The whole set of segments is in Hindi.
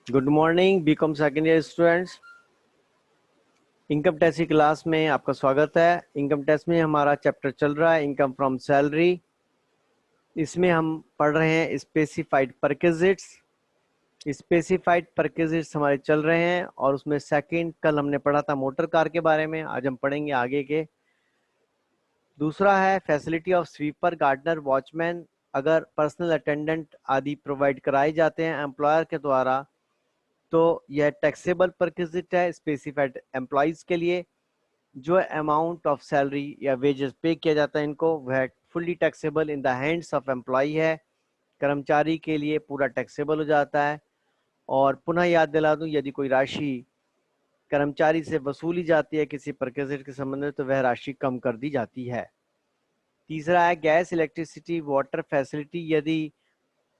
Good morning BCom second year students. Income tax की क्लास में आपका स्वागत है। इनकम टैक्स में हमारा चैप्टर चल रहा है इनकम फ्रॉम सैलरी। इसमें हम पढ़ रहे हैं स्पेसिफाइड परक्विजिट्स। स्पेसिफाइड परक्विजिट्स हमारे चल रहे हैं और उसमें सेकंड कल हमने पढ़ा था मोटर कार के बारे में, आज हम पढ़ेंगे आगे के। दूसरा है facility of sweeper, gardener, watchman. अगर पर्सनल अटेंडेंट आदि प्रोवाइड कराए जाते हैं एम्प्लॉयर के द्वारा तो यह टैक्सेबल परक्विजिट है स्पेसिफाइड एम्प्लॉयज के लिए। जो अमाउंट ऑफ सैलरी या वेजेस पे किया जाता है इनको, वह fully taxable in the hands of employee है। कर्मचारी के लिए पूरा टैक्सेबल हो जाता है। और पुनः याद दिला दूं, यदि कोई राशि कर्मचारी से वसूली जाती है किसी परक्विजिट के संबंध में तो वह राशि कम कर दी जाती है। तीसरा है गैस, इलेक्ट्रिसिटी, वाटर फैसिलिटी। यदि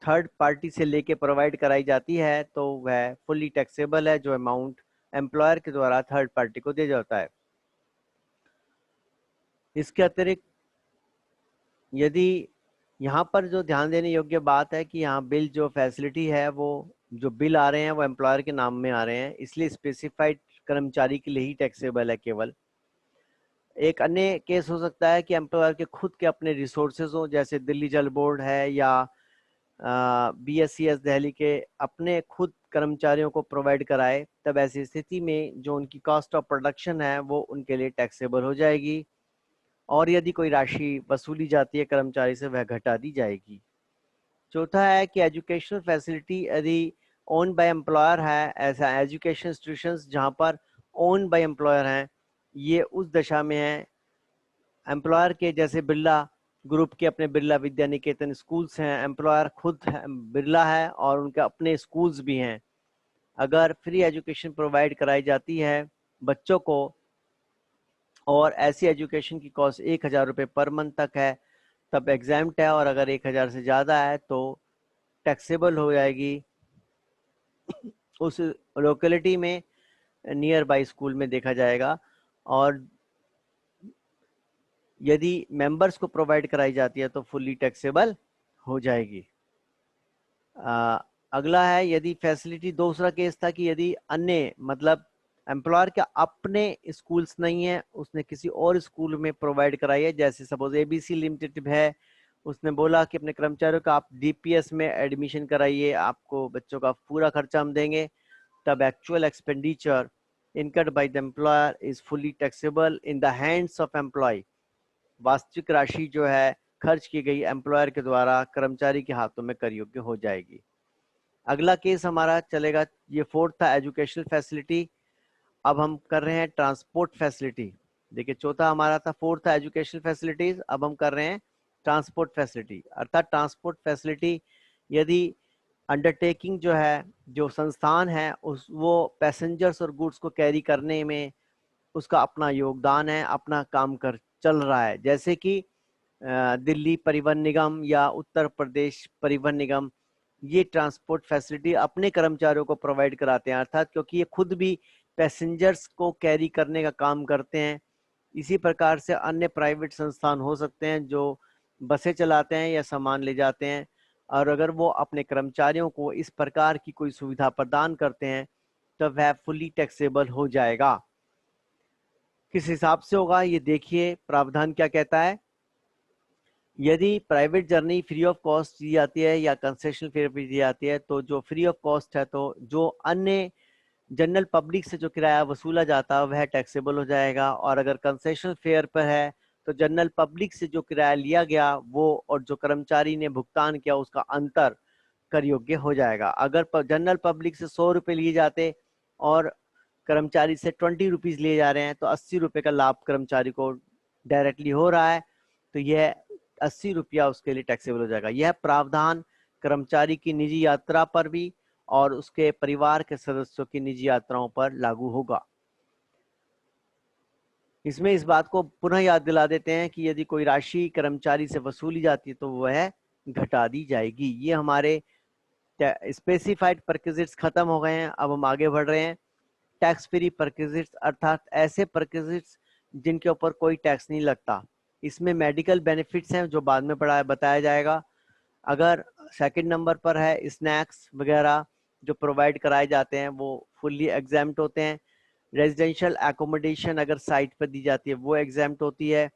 थर्ड पार्टी से लेके प्रोवाइड कराई जाती है तो वह फुल्ली टैक्सेबल है, जो अमाउंट एम्प्लॉयर के द्वारा थर्ड पार्टी को दिया जाता है। इसके अतिरिक्त यदि यहाँ पर जो ध्यान देने योग्य बात है कि यहाँ बिल जो फैसिलिटी है वो जो बिल आ रहे हैं वो एम्प्लॉयर के नाम में आ रहे हैं, इसलिए स्पेसिफाइड कर्मचारी के लिए ही टैक्सेबल है केवल। एक अन्य केस हो सकता है कि एम्प्लॉयर के खुद के अपने रिसोर्सेज हो, जैसे दिल्ली जल बोर्ड है या BSES दिल्ली के अपने खुद कर्मचारियों को प्रोवाइड कराए, तब ऐसी स्थिति में जो उनकी कॉस्ट ऑफ प्रोडक्शन है वो उनके लिए टैक्सेबल हो जाएगी। और यदि कोई राशि वसूली जाती है कर्मचारी से वह घटा दी जाएगी। चौथा है कि एजुकेशनल फैसिलिटी यदि ओन बाय एम्प्लॉयर है, ऐसा एजुकेशन इंस्टीट्यूशंस जहां पर ओन बाय एम्प्लॉयर हैं, ये उस दशा में है एम्प्लॉयर के, जैसे बिरला ग्रुप के अपने बिरला विद्या निकेतन स्कूल्स हैं, एम्प्लॉयर खुद बिरला है और उनके अपने स्कूल्स भी हैं। अगर फ्री एजुकेशन प्रोवाइड कराई जाती है बच्चों को और ऐसी एजुकेशन की कॉस्ट 1,000 रुपये पर मंथ तक है तब एग्जाम्प्ट है, और अगर 1,000 से ज़्यादा है तो टैक्सेबल हो जाएगी उस लोकेलिटी में, नियर बाई स्कूल में देखा जाएगा। और यदि मेंबर्स को प्रोवाइड कराई जाती है तो फुल्ली टैक्सेबल हो जाएगी। अगला है यदि फैसिलिटी, दूसरा केस था कि यदि अन्य मतलब एम्प्लॉयर के अपने स्कूल्स नहीं है, उसने किसी और स्कूल में प्रोवाइड कराई है, जैसे सपोज ABC लिमिटेड है, उसने बोला कि अपने कर्मचारियों का आप DPS में एडमिशन कराइए, आपको बच्चों का पूरा खर्चा हम देंगे, तब actual expenditure incurred by the employer is fully taxable in the hands of employee. वास्तविक राशि जो है खर्च की गई एम्प्लॉयर के द्वारा कर्मचारी के हाथों में कर योग्य हो जाएगी। अगला केस हमारा चलेगा, ये फोर्थ था एजुकेशनल फैसिलिटी। अब हम कर रहे हैं ट्रांसपोर्ट फैसिलिटी। देखिए चौथा हमारा था, फोर्थ था एजुकेशनल फैसिलिटीज, अब हम कर रहे हैं ट्रांसपोर्ट फैसिलिटी। अर्थात ट्रांसपोर्ट फैसिलिटी यदि अंडरटेकिंग जो है, जो संस्थान है उस वो पैसेंजर्स और गुड्स को कैरी करने में उसका अपना योगदान है, अपना काम कर चल रहा है, जैसे कि दिल्ली परिवहन निगम या उत्तर प्रदेश परिवहन निगम, ये ट्रांसपोर्ट फैसिलिटी अपने कर्मचारियों को प्रोवाइड कराते हैं, अर्थात क्योंकि ये खुद भी पैसेंजर्स को कैरी करने का काम करते हैं। इसी प्रकार से अन्य प्राइवेट संस्थान हो सकते हैं जो बसें चलाते हैं या सामान ले जाते हैं, और अगर वो अपने कर्मचारियों को इस प्रकार की कोई सुविधा प्रदान करते हैं तो वह फुली टैक्सेबल हो जाएगा। किस हिसाब से होगा ये देखिए, प्रावधान क्या कहता है। यदि private journey free of cost दी जाती है या कंसेशन फेयर पे दी जाती है तो जो फ्री ऑफ कॉस्ट है, तो जो अन्य जनरल पब्लिक से जो किराया वसूला जाता है वह टैक्सेबल हो जाएगा, और अगर कंसेशन फेयर पर है तो जनरल पब्लिक से जो किराया लिया गया वो और जो कर्मचारी ने भुगतान किया उसका अंतर कर योग्य हो जाएगा। अगर जनरल पब्लिक से 100 रुपये लिए जाते और कर्मचारी से 20 रुपीज लिए जा रहे हैं तो 80 रुपये का लाभ कर्मचारी को डायरेक्टली हो रहा है, तो यह 80 रुपया उसके लिए टैक्सेबल हो जाएगा। यह प्रावधान कर्मचारी की निजी यात्रा पर भी और उसके परिवार के सदस्यों की निजी यात्राओं पर लागू होगा। इसमें इस बात को पुनः याद दिला देते हैं कि यदि कोई राशि कर्मचारी से वसूली जाती है तो वह घटा दी जाएगी। ये हमारे स्पेसिफाइड परक्विजिट्स खत्म हो गए हैं, अब हम आगे बढ़ रहे हैं टैक्स फ्री परक्विजिट्स, अर्थात ऐसे परक्विजिट्स जिनके ऊपर कोई टैक्स नहीं लगता। इसमें मेडिकल बेनिफिट्स हैं जो बाद में बताया जाएगा। अगर सेकंड नंबर पर है स्नैक्स वगैरह, जो प्रोवाइड कराए जाते हैं वो फुल्ली एग्जाम्प्ट होते हैं। रेजिडेंशियल एकोमोडेशन अगर साइट पर दी जाती है वो एग्जाम्प्ट होती है।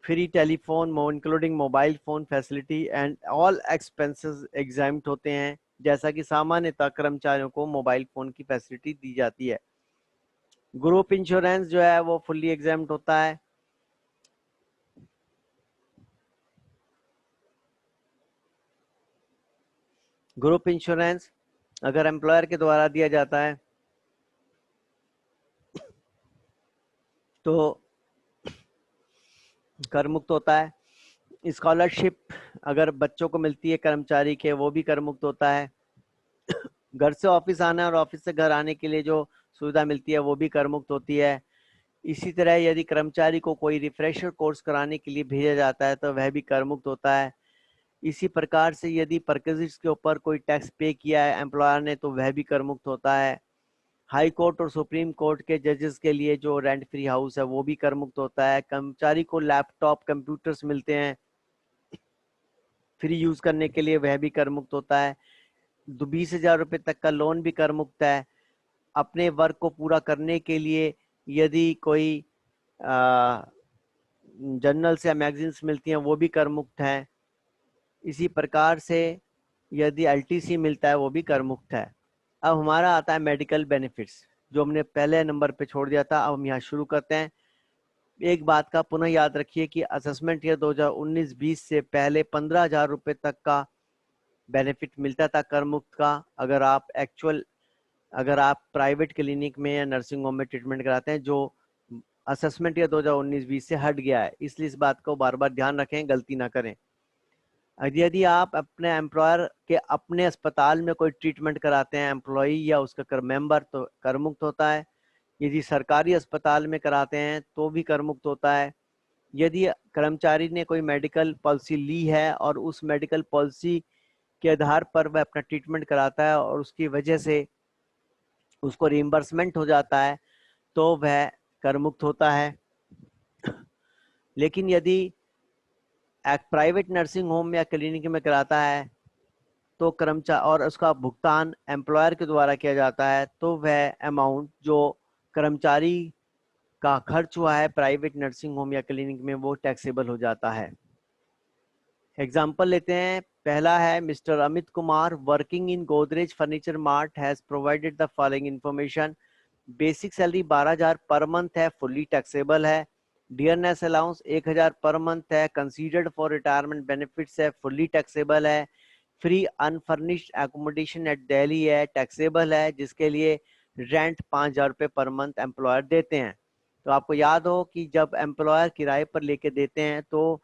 Free telephone including mobile phone facility and all expenses exempt होते हैं, जैसा कि सामान्यतः कर्मचारियों को मोबाइल फोन की फैसिलिटी दी जाती है। ग्रुप इंश्योरेंस जो है वो फुल्ली एग्जाम्प्ट होता है। ग्रुप इंश्योरेंस अगर एम्प्लॉयर के द्वारा दिया जाता है तो कर मुक्त होता है। स्कॉलरशिप अगर बच्चों को मिलती है कर्मचारी के, वो भी कर मुक्त होता है। घर से ऑफिस आना और ऑफिस से घर आने के लिए जो सुविधा मिलती है वो भी कर मुक्त होती है। इसी तरह यदि कर्मचारी को कोई रिफ्रेशर कोर्स कराने के लिए भेजा जाता है तो वह भी कर मुक्त होता है। इसी प्रकार से यदि परकेजिट्स के ऊपर कोई टैक्स पे किया है एम्प्लॉयर ने तो वह भी कर मुक्त होता है। हाई कोर्ट और सुप्रीम कोर्ट के जजेस के लिए जो रेंट फ्री हाउस है वो भी कर मुक्त होता है। कर्मचारी को लैपटॉप कंप्यूटर्स मिलते हैं फ्री यूज करने के लिए, वह भी कर मुक्त होता है। 20,000 रुपये तक का लोन भी कर मुक्त है। अपने वर्क को पूरा करने के लिए यदि कोई जर्नल्स या मैगजीन्स मिलती हैं वो भी कर मुक्त हैं। इसी प्रकार से यदि एलटीसी मिलता है वो भी कर मुक्त है। अब हमारा आता है मेडिकल बेनिफिट्स, जो हमने पहले नंबर पे छोड़ दिया था। अब हम यहाँ शुरू करते हैं। एक बात का पुनः याद रखिए कि असेसमेंट ईयर 2019-20 से पहले 15,000 रुपये तक का बेनिफिट मिलता था कर मुक्त का। अगर आप प्राइवेट क्लिनिक में या नर्सिंग होम में ट्रीटमेंट कराते हैं, जो असेसमेंट ईयर 2019-20 से हट गया है, इसलिए इस बात को बार बार ध्यान रखें, गलती ना करें। यदि आप अपने एम्प्लॉयर के अपने अस्पताल में कोई ट्रीटमेंट कराते हैं एम्प्लॉय या उसका कर मेंबर, तो कर मुक्त होता है। यदि सरकारी अस्पताल में कराते हैं तो भी कर मुक्त होता है। यदि कर्मचारी ने कोई मेडिकल पॉलिसी ली है और उस मेडिकल पॉलिसी के आधार पर वह अपना ट्रीटमेंट कराता है और उसकी वजह से उसको रिइंबर्समेंट हो जाता है तो वह कर मुक्त होता है। लेकिन यदि एक प्राइवेट नर्सिंग होम या क्लिनिक में कराता है तो कर्मचारी और उसका भुगतान एम्प्लॉयर के द्वारा किया जाता है तो वह अमाउंट जो कर्मचारी का खर्च हुआ है प्राइवेट नर्सिंग होम या क्लिनिक में वो टैक्सेबल हो जाता है। एग्जाम्पल लेते हैं। पहला है mister Amit Kumar working in Godrej furniture mart has provided the following information. Basic salary 12,000 per month है, फुल्ली टैक्सेबल है। डियरनेस अलाउंस 1,000 पर मंथ है, कंसीडर्ड फॉर रिटायरमेंट बेनिफिट्स है, फुल्ली टैक्सेबल है। Free unfurnished accommodation at Delhi है, टैक्सेबल है, जिसके लिए रेंट 5,000 रुपये पर मंथ एम्प्लॉयर देते हैं। तो आपको याद हो कि जब एम्प्लॉयर किराए पर लेके देते हैं तो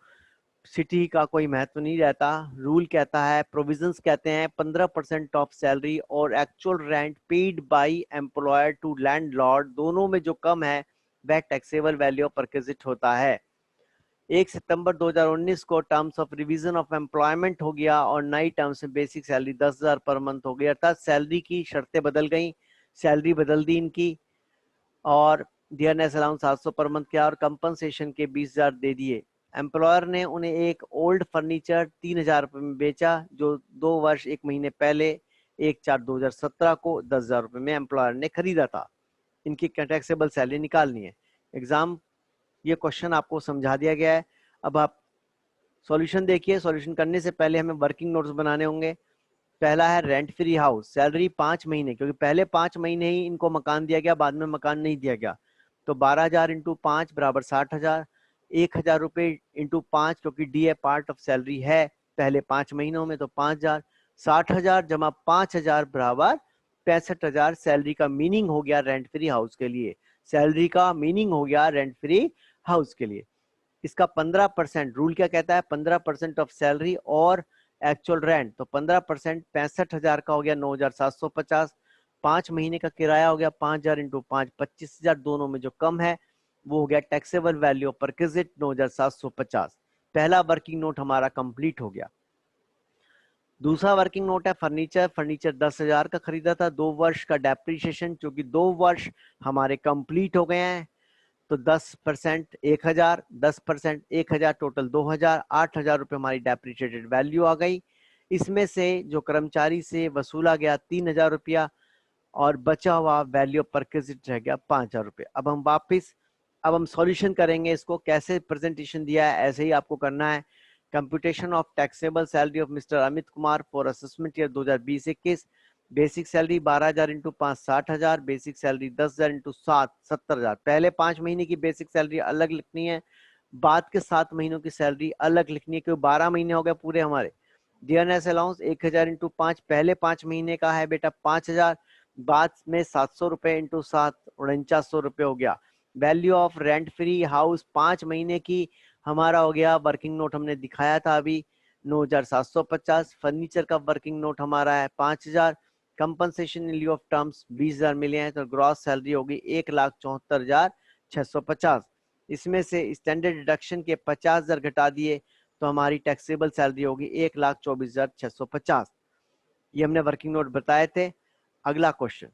सिटी का कोई महत्व नहीं रहता। रूल कहता है, प्रोविजंस कहते हैं 15% ऑफ सैलरी और actual rent paid by employer to landlord, दोनों में जो कम है वह टैक्सेबल वैल्यू ऑफ परक्विजिट होता है। 1 सितंबर 2019 को terms of revision of employment हो गया और नई टर्म्स में बेसिक सैलरी 10,000 पर मंथ हो गई, अर्थात सैलरी की शर्तें बदल गई, सैलरी बदल दी इनकी और डियरनेस अलाउंस 700 पर मंथ किया और कंपनसेशन के 20,000 दे दिए। एम्प्लॉयर ने उन्हें एक ओल्ड फर्नीचर 3,000 रुपये में बेचा जो 2 वर्ष 1 महीने पहले 1/4/2017 को 10,000 रुपये में एम्प्लॉयर ने खरीदा था। इनकी टैक्सेबल सैलरी निकालनी है। एग्जाम ये क्वेश्चन आपको समझा दिया गया है। अब आप सॉल्यूशन देखिए। सॉल्यूशन करने से पहले हमें वर्किंग नोट्स बनाने होंगे। पहला है रेंट फ्री हाउस, सैलरी 5 महीने, क्योंकि पहले 5 महीने ही इनको मकान दिया गया, बाद में मकान नहीं दिया गया। तो 12,000 इंटू 5 बराबर 60,000। 1,000 रुपये इंटू 5, क्योंकि D A part of salary है पहले 5 महीनों में, तो 5,000। 60,000 जमा 5,000 बराबर 65,000 सैलरी का मीनिंग हो गया रेंट फ्री हाउस के लिए। सैलरी का मीनिंग हो गया रेंट फ्री हाउस के लिए। इसका 15% रूल क्या कहता है, 15% ऑफ सैलरी और एक्चुअल रेंट, तो 15% 65,000 का हो गया 9,750। 5 महीने का किराया हो गया 5,000 इंटू 5 25,000, दोनों में जो कम है वो हो गया टैक्सेबल वैल्यू ऑफ परक्विजिट 9,750। पहला वर्किंग नोट हमारा कंप्लीट हो गया। दूसरा वर्किंग नोट है फर्नीचर। फर्नीचर 10,000 का खरीदा था, 2 वर्ष का डेप्रीशिएशन, क्योंकि 2 वर्ष हमारे कंप्लीट हो गए हैं तो 10% 1,000, 10% 1,000, टोटल 2,000, 8,000 रुपये हमारी डेप्रीशिएटेड वैल्यू आ गई। इसमें से जो कर्मचारी से वसूला गया 3,000 रुपया और बचा हुआ वैल्यू ऑफ परक्विजिट रह गया 5,000 रुपये। अब हम सॉल्यूशन करेंगे इसको, कैसे प्रेजेंटेशन दिया है ऐसे ही आपको करना है। Computation of taxable salary of mister Amit Kumar for assessment year 2020-21। Basic salary 12,000 into 5 60,000, basic salary 10,000 into 7 70,000। पहले 5 महीने की बेसिक सैलरी अलग लिखनी है, बाद के 7 महीनों की सैलरी अलग लिखनी है, क्योंकि 12 महीने हो गए पूरे हमारे। डीएनएस अलाउंस 1,000 इंटू 5 पहले 5 महीने का है बेटा 5,000, बाद में 700 रुपए इंटू 7 4900 रुपए हो गया। Value of rent free house 5 महीने की हमारा हो गया, वर्किंग नोट हमने दिखाया था अभी 9,750। फर्नीचर का वर्किंग नोट हमारा है 5,000। कंपनसेशन इन लिeu ऑफ टर्म्स 20,000 मिले हैं, तो ग्रॉस सैलरी होगी 1,74,650। इसमें से स्टैंडर्ड डिडक्शन के 50,000 घटा दिए तो हमारी टैक्सेबल सैलरी होगी 1,24,650। ये हमने वर्किंग नोट बताए थे। अगला question,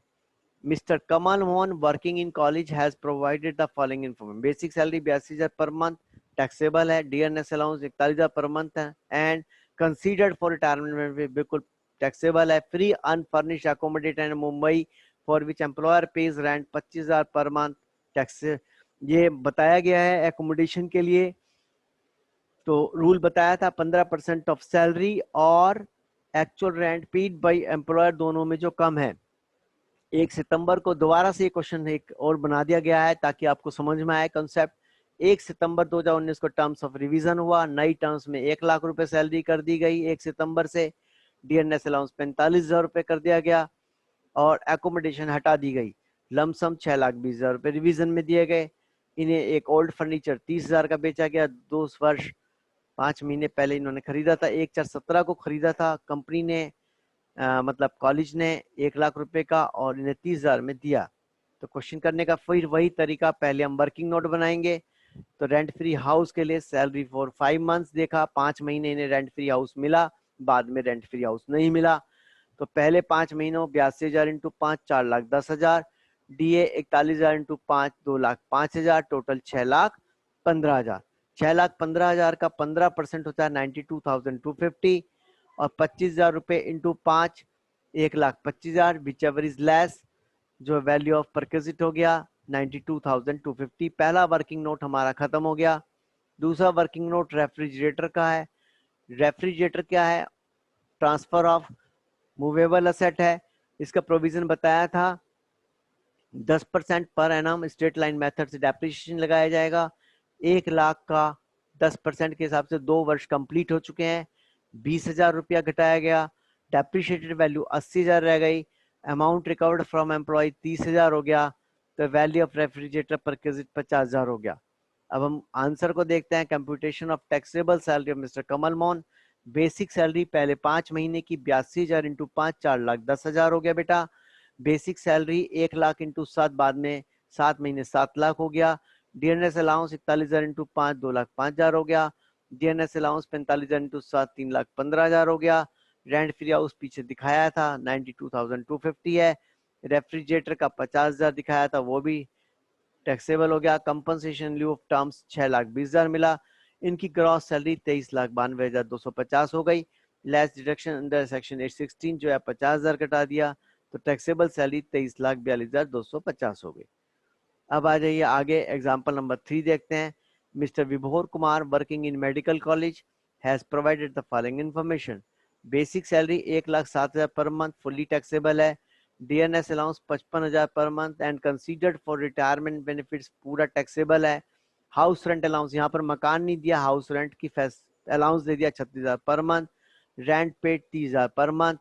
mister Kamal Mohan working in college has provided the following information. Basic salary 82,000 per month, taxable है। डीएनएस अलाउंस 41,000 पर मंथ है एंड कंसीडर्ड फॉर रिटायरमेंट बिल्कुल टैक्सेबल है। Free unfurnished accommodated in Mumbai for which employer page rent 25,000 per month, tax ये बताया गया है एकोमोडेशन के लिए। तो रूल बताया था 15% ऑफ सैलरी और actual rent paid by employer दोनों में जो कम है। 1 सितंबर को दोबारा से ये क्वेश्चन एक और बना दिया गया है ताकि आपको समझ में आए कंसेप्ट। 1 सितंबर 2019 को टर्म्स ऑफ रिवीजन हुआ, नई टर्म्स में 1,00,000 रुपए सैलरी कर दी गई 1 सितंबर से। डीएनएस अलाउंस 45,000 रुपए कर दिया गया और एकोमोडेशन हटा दी गई। लमसम 6,20,000 रुपए रिवीजन में दिए गए। इन्हें एक ओल्ड फर्नीचर 30,000 का बेचा गया। 2 वर्ष 5 महीने पहले इन्होंने खरीदा था, 1/4/17 को खरीदा था कंपनी ने, मतलब कॉलेज ने 1,00,000 रुपए का और इन्हें 30,000 में दिया। तो क्वेश्चन करने का फिर वही तरीका, पहले हम वर्किंग नोट बनाएंगे। तो रेंट फ्री हाउस के लिए सैलरी फॉर 5 मंथ्स देखा, 5 महीने इन्हें रेंट फ्री हाउस मिला, बाद में रेंट फ्री हाउस नहीं मिला। तो पहले 5 महीनों 82,000 इंटू 5 4,10,000, डीए 41,000 इंटू 5 2,05,000, टोटल 6,15,000। 6,15,000 का 15% होता है 92,250 और 25,000 रुपए into 5 1,25,000 which ever is less, जो वैल्यू ऑफ परक्विजिट हो गया 92,250। पहला वर्किंग नोट हमारा खत्म हो गया। दूसरा वर्किंग नोट रेफ्रिजरेटर का है। रेफ्रिजरेटर क्या है? ट्रांसफर ऑफ मूवेबल असेट है। इसका प्रोविजन बताया था 10% per annum straight line method से डेप्रिसिएशन लगाया जाएगा। 1,00,000 का 10% के हिसाब से 2 वर्ष कंप्लीट हो चुके हैं। 20,000 रुपया घटाया गया। डेप्रिशिएटेड वैल्यू 80,000 रह गई। अमाउंट रिकवर्ड फ्रॉम एम्प्लॉय 30,000 हो गया। तो वैल्यू ऑफ रेफ्रिजरेटर परक्विजिट 50,000 हो गया। अब हम आंसर को देखते हैं। Computation of taxable salary of mister Kamal Mohan. Basic salary पहले 5 महीने की 82,000 इंटू 5 4,10,000 हो गया बेटा। बेसिक सैलरी 1,00,000 इंटू 7 बाद में 7 महीने 7,00,000 हो गया। डीएनएस अलाउंस 41,000 इंटू 5 2,05,000 हो गया। डीएनएस अलाउंस 45,000 इंटू 7 3,15,000 हो गया। रेंट फ्री हाउस पीछे दिखाया था 92,250 है। रेफ्रिजरेटर का 50,000 दिखाया था, वो भी टैक्सेबल हो गया। कंपनसेशन ल्यू ऑफ टर्म्स 6,20,000 मिला। इनकी ग्रॉस सैलरी 23,92,250 हो गई। लेस डिडक्शन अंडर सेक्शन 816 जो है 50,000 कटा दिया, तो टैक्सेबल सैलरी 23,42,250 हो गई। अब आ जाइए आगे, एग्जाम्पल नंबर 3 देखते हैं। Mister Vibhor Kumar working in medical college has provided the following information. Basic salary 1,07,000 per month, fully taxable है। DNS allowance 55,000 per month and considered for retirement benefits पूरा टैक्सेबल है। हाउस रेंट अलाउंस, यहाँ पर मकान नहीं दिया, हाउस रेंट की अलाउंस दे दिया 36,000 per month. Rent paid 30,000 per month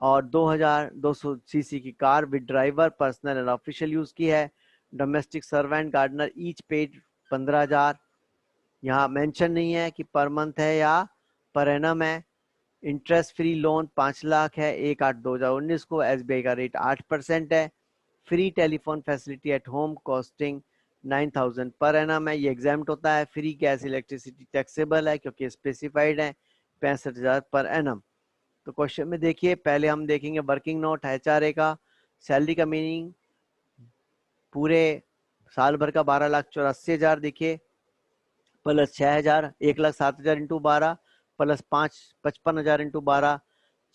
और 2,200 सीसी की car with driver personal and official use की है। Domestic servant gardener each paid 15,000। यहाँ मेंशन नहीं है कि पर मंथ है या पर एनम है। इंटरेस्ट फ्री लोन 5,00,000 है 1/8/2019 को। एसबीआई का रेट 8% है। Free telephone facility at home costing 9,000 per annum है, ये एग्जाम्प्ट होता है। फ्री गैस इलेक्ट्रिसिटी टैक्सेबल है क्योंकि स्पेसिफाइड है 65,000 पर एनम। तो क्वेश्चन में देखिए, पहले हम देखेंगे वर्किंग नोट एचआरए का। सैलरी का मीनिंग पूरे साल भर का 12,84,000 देखिए, plus 6,000 1,07,000 into 12 plus 55,000 into 12,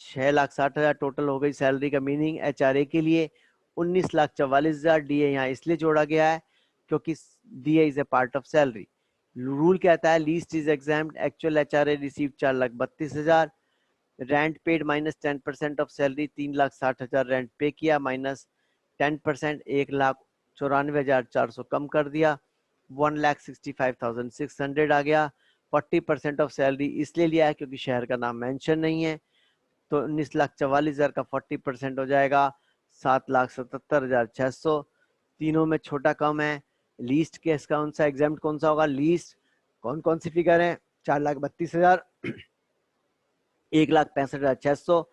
6,60,000 total हो गई सैलरी का मीनिंग HRA के लिए 19,44,000। DA यहाँ इसलिए जोड़ा गया है क्योंकि DA is a part of salary. Rule कहता है least is examined, actual HRA receive 4,32,000, rent paid minus 10% of salary 3,60,000 rent पे किया, माइनस 10% 1,94,400 कम कर दिया, 1,65,600 आ गया। 40% ऑफ सैलरी इसलिए लिया है क्योंकि शहर का नाम मेंशन नहीं है, तो 19,44,000 का 40% हो जाएगा 7,77,600। तीनों में छोटा कम है। लीस्ट केस कौन सा, एग्जाम्प्ट कौन सा होगा? लीस्ट कौन कौन सी फिगर है? 4,32,000, 1,65,600,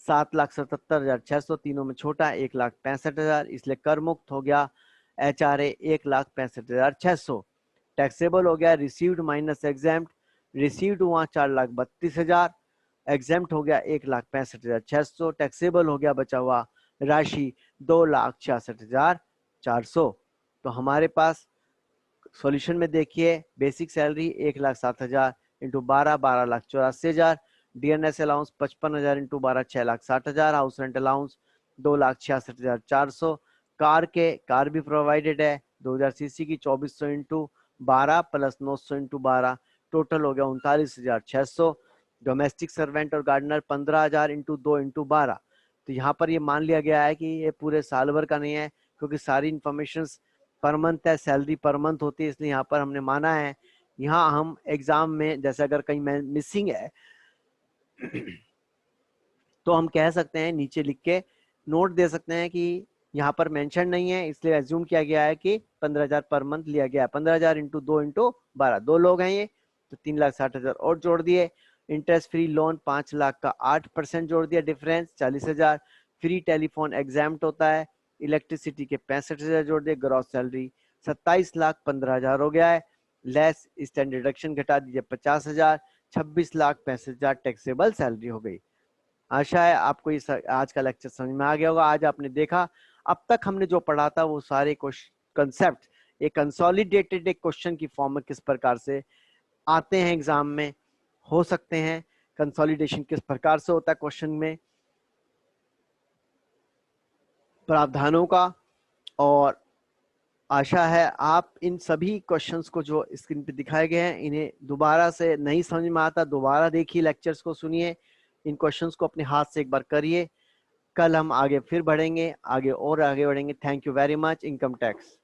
7,77,600। तीनों में छोटा 1,65,000, इसलिए कर मुक्त हो गया HRA 1,65,600। टैक्सेबल हो गया रिसीव्ड माइनस एग्जाम्प्ट, रिसीव्ड हुआ 4,32,000, एग्जाम्प्ट हो गया 1,65,600, टैक्सेबल हो गया बचा हुआ राशि 2,66,400। तो हमारे पास सॉल्यूशन में देखिए basic salary 1,07,000 into 12, 12,84,000, DNS allowance 55,000 into 12, 6,60,000, house rent allowance 2,66,400, car भी प्रोवाइडेड है 2000 सीसी की 2400 इंटू 12 प्लस 900 इंटू 12, टोटल हो गया 39,600। डोमेस्टिक सर्वेंट और गार्डनर 15,000 इंटू 2 इंटू 12। तो यहाँ पर ये मान लिया गया है कि ये पूरे साल भर का नहीं है क्योंकि सारी इंफॉर्मेशन पर मंथ है, सैलरी पर मंथ होती है, इसलिए यहाँ पर हमने माना है। यहाँ हम एग्जाम में जैसे अगर कहीं मिसिंग है तो हम कह सकते हैं नीचे लिख के नोट दे सकते हैं कि यहाँ पर मेंशन नहीं है, इसलिए एज्यूम किया गया है कि 15,000 पर मंथ लिया गया है। 15,000 इंटू 2 इंटू 12, 2 लोग हैं ये, तो 3,60,000 और जोड़ दिए। इंटरेस्ट फ्री लोन 5 लाख का 8% जोड़ दिया, डिफरेंस 40,000। फ्री टेलीफोन एग्जाम्प्ट होता है, इलेक्ट्रिसिटी के 65,000 जोड़ दिए, ग्रॉस सैलरी 27,15,000 हो गया है। लेस स्टैंडर्ड डिडक्शन घटा दीजिए 50,000, 26,65,000 टैक्सेबल सैलरी हो गई। आशा है आपको इस आज का लेक्चर समझ में आ गया होगा। आज आपने देखा अब तक हमने जो पढ़ा था वो सारे कंसेप्ट एक कंसोलिडेटेड एक क्वेश्चन की फॉर्म में किस प्रकार से आते हैं एग्जाम में, हो सकते हैं। कंसोलिडेशन किस प्रकार से होता है क्वेश्चन में, प्रावधानों का। और आशा है आप इन सभी क्वेश्चंस को जो स्क्रीन पे दिखाए गए हैं इन्हें दोबारा से नहीं समझ में आता, दोबारा देखिए, लेक्चर्स को सुनिए, इन क्वेश्चंस को अपने हाथ से एक बार करिए। कल हम आगे फिर बढ़ेंगे, आगे और आगे बढ़ेंगे। Thank you very much. Income tax.